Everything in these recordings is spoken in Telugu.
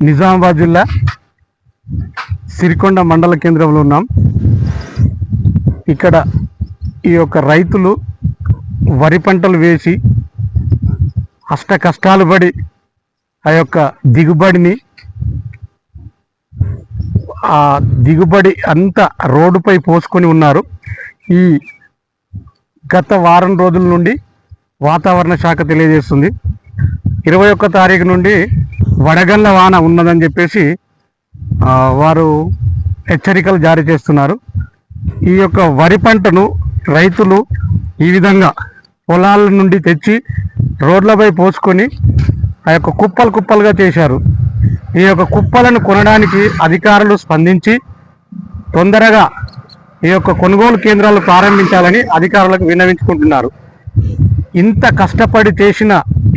నిజామాబాద్ జిల్లా సిరికొండ మండల కేంద్రంలో ఉన్నాం. ఇక్కడ ఈ యొక్క రైతులు వరి పంటలు వేసి అష్ట కష్టాలు పడి ఆ యొక్క దిగుబడి అంతా రోడ్డుపై పోసుకొని ఉన్నారు. ఈ గత వారం రోజుల నుండి వాతావరణ శాఖ తెలియజేస్తుంది 21 తారీఖు నుండి వడగళ్ల వాన ఉన్నదని చెప్పేసి వారు హెచ్చరికలు జారీ చేస్తున్నారు. ఈ యొక్క వరి పంటను రైతులు ఈ విధంగా పొలాల నుండి తెచ్చి రోడ్లపై పోసుకొని ఆ యొక్క కుప్పలుగా చేశారు. ఈ యొక్క కుప్పలను కొనడానికి అధికారులు స్పందించి తొందరగా ఈ యొక్క కొనుగోలు కేంద్రాలు ప్రారంభించాలని అధికారులకు విన్నవించుకుంటున్నారు. ఇంత కష్టపడి చేసిన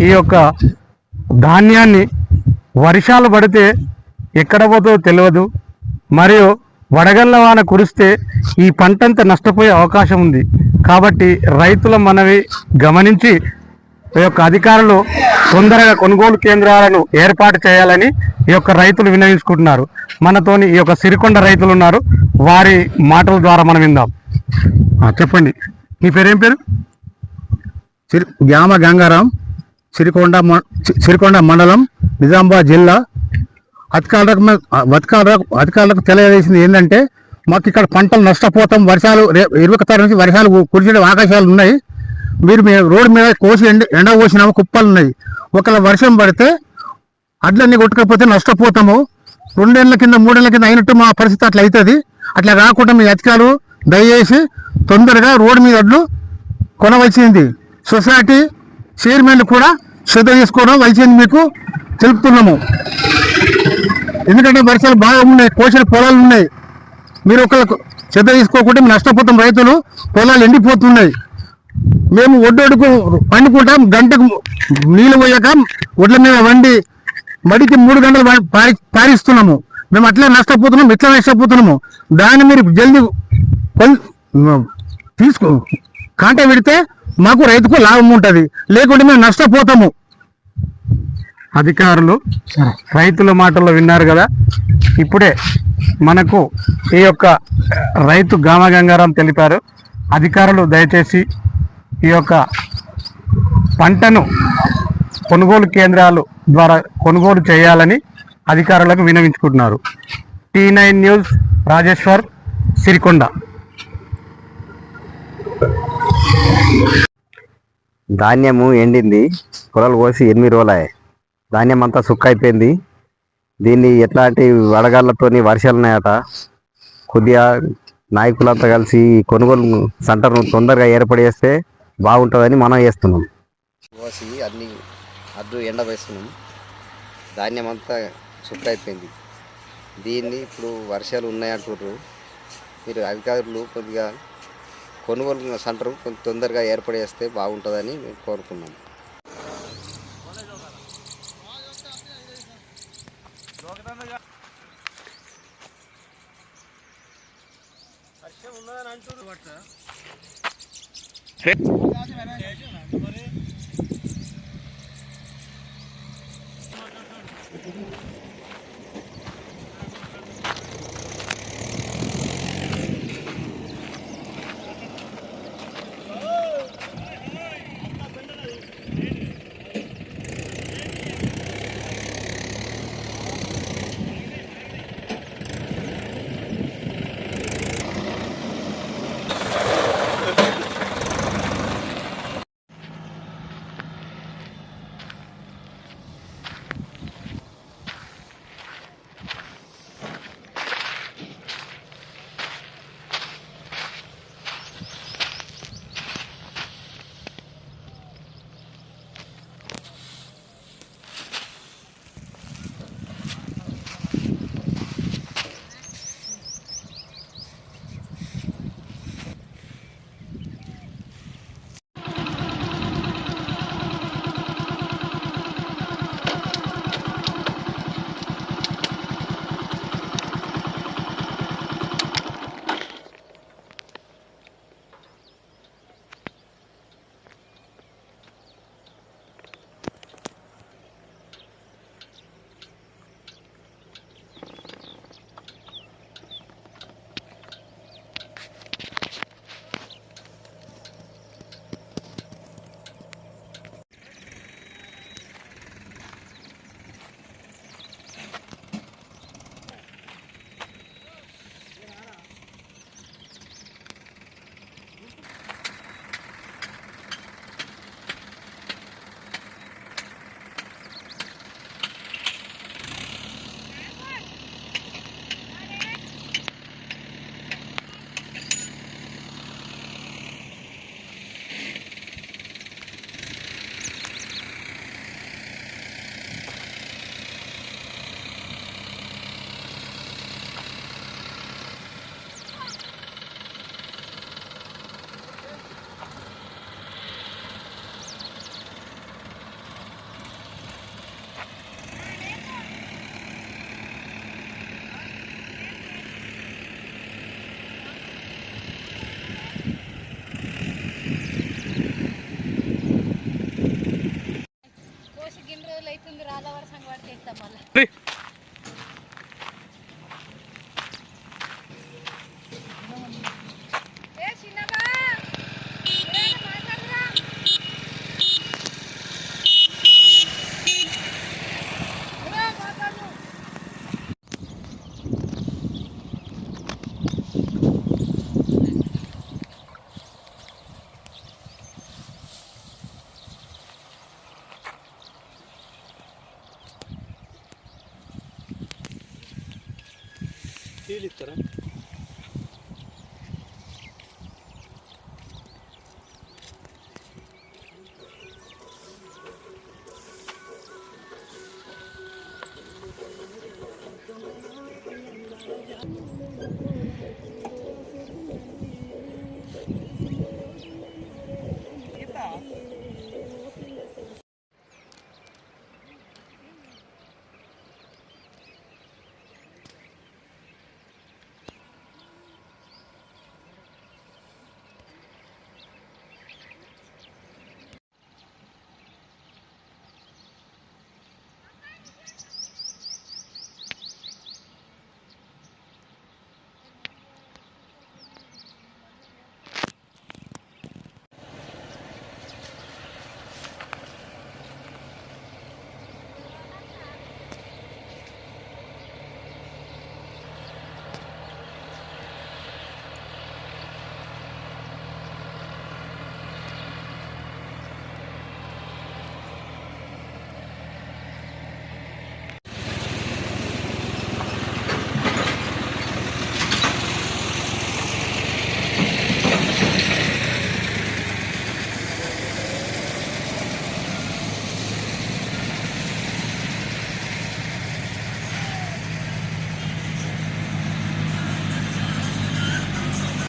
ఈ యొక్క ధాన్యాన్ని వర్షాలు పడితే ఎక్కడ పోతుందో తెలియదు. మరియు వడగళ్ల వాన కురిస్తే ఈ పంటంతా నష్టపోయే అవకాశం ఉంది. కాబట్టి రైతుల మనవి గమనించి ఈ యొక్క అధికారులు తొందరగా కొనుగోలు కేంద్రాలను ఏర్పాటు చేయాలని ఈ యొక్క రైతులు విన్నవించుకుంటున్నారు. మనతోని ఈ యొక్క సిరికొండ రైతులు ఉన్నారు. వారి మాటల ద్వారా మనం విందాం. చెప్పండి, మీ పేరేం పేరు? గ్యామ గంగారాం, సిరికొండ మండలం, నిజామాబాద్ జిల్లా. అధికారులకు తెలియజేసింది ఏంటంటే, మాకు ఇక్కడ పంటలు నష్టపోతాం, వర్షాలు 21 తారీఖు నుంచి వర్షాలు కురిసే అవకాశాలు ఉన్నాయి. మీరు రోడ్డు మీద కోసి ఎండ పోసినాము, కుప్పలు ఉన్నాయి. ఒకవేళ వర్షం పడితే అడ్లన్నీ కొట్టుకపోతే నష్టపోతాము. 2 ఏళ్ళ కింద 3 ఏళ్ళ కింద అయినట్టు మా పరిస్థితి అట్లా అవుతుంది. అట్లా కాకుండా మీ అధికారులు దయచేసి తొందరగా రోడ్డు మీద అడ్లు కొనవలసింది. సొసైటీ చైర్మన్లు కూడా శ్రద్ధ తీసుకోవడం వలసింది మీకు తెలుపుతున్నాము. ఎందుకంటే వర్షాలు బాగా ఉన్నాయి, కోసిన పొలాలు ఉన్నాయి. మీరు ఒకళ్ళకు శ్రద్ధ తీసుకోకుండా నష్టపోతాం. రైతులు పొలాలు ఎండిపోతున్నాయి. మేము ఒడ్డొడుకు పండుకుంటాం, గంటకు నీళ్ళు పోయాక ఒడ్ల మీద వండి మడికి 3 గంటలు పారిస్తున్నాము. మేము అట్లా నష్టపోతున్నాము, ఇట్లా నష్టపోతున్నాము. దాన్ని మీరు జల్దీ కాంట పెడితే మాకు రైతుకు లాభం ఉంటుంది, లేకుంటే మేము నష్టపోతాము. అధికారులు రైతుల మాటల్లో విన్నారు కదా. ఇప్పుడే మనకు ఈ యొక్క రైతు గామ గంగారాం తెలిపారు. అధికారులు దయచేసి ఈ యొక్క పంటను కొనుగోలు కేంద్రాలు ద్వారా కొనుగోలు చేయాలని అధికారులకు విన్నవించుకుంటున్నారు. T9 news, Rajeshwar, Sirikonda. ధాన్యము ఎండింది, పొలాలు కోసి 8 రోజులయ్యాయి. ధాన్యం అంతా సుక్క అయిపోయింది. దీన్ని ఎట్లాంటి వడగాళ్ళతోని వర్షాలు ఉన్నాయట. కొద్దిగా నాయకులంతా కలిసి కొనుగోలు సెంటర్ను తొందరగా ఏర్పాటు చేస్తే బాగుంటుందని మనం చేస్తున్నాం. కోసి అన్ని అడ్డు ఎండ వేస్తున్నాం. ధాన్యం అంతా సుక్క అయిపోయింది. దీన్ని ఇప్పుడు వర్షాలు ఉన్నాయంటున్నారు. మీరు అధికారులు కొద్దిగా కొనుగోలు సెంటర్ కొంచెం తొందరగా ఏర్పాటు చేస్తే బాగుంటుందని మేము కోరుకున్నాం.